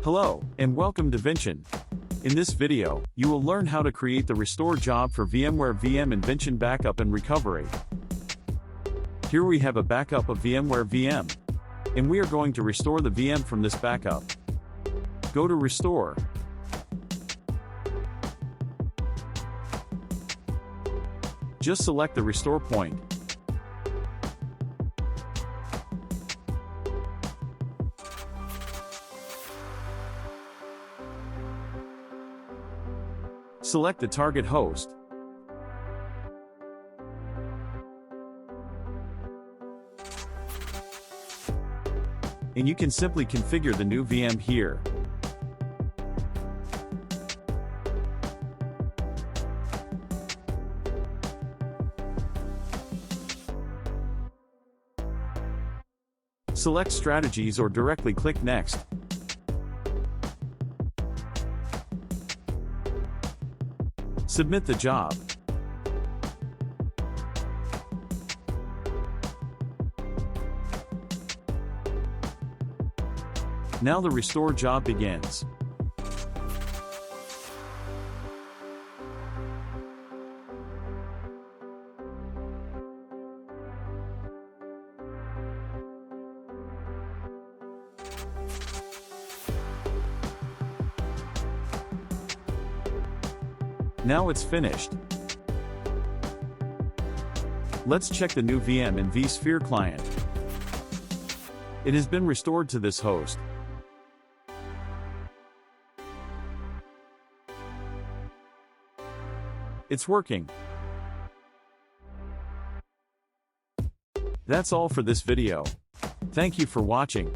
Hello, and welcome to Vinchin. In this video, you will learn how to create the restore job for VMware VM in Vinchin Backup and Recovery. Here we have a backup of VMware VM, and we are going to restore the VM from this backup. Go to Restore. Just select the restore point. Select the target host. And you can simply configure the new VM here. Select Strategies or directly click Next. Submit the job. Now the restore job begins. Now it's finished. Let's check the new VM in vSphere client. It has been restored to this host. It's working. That's all for this video. Thank you for watching.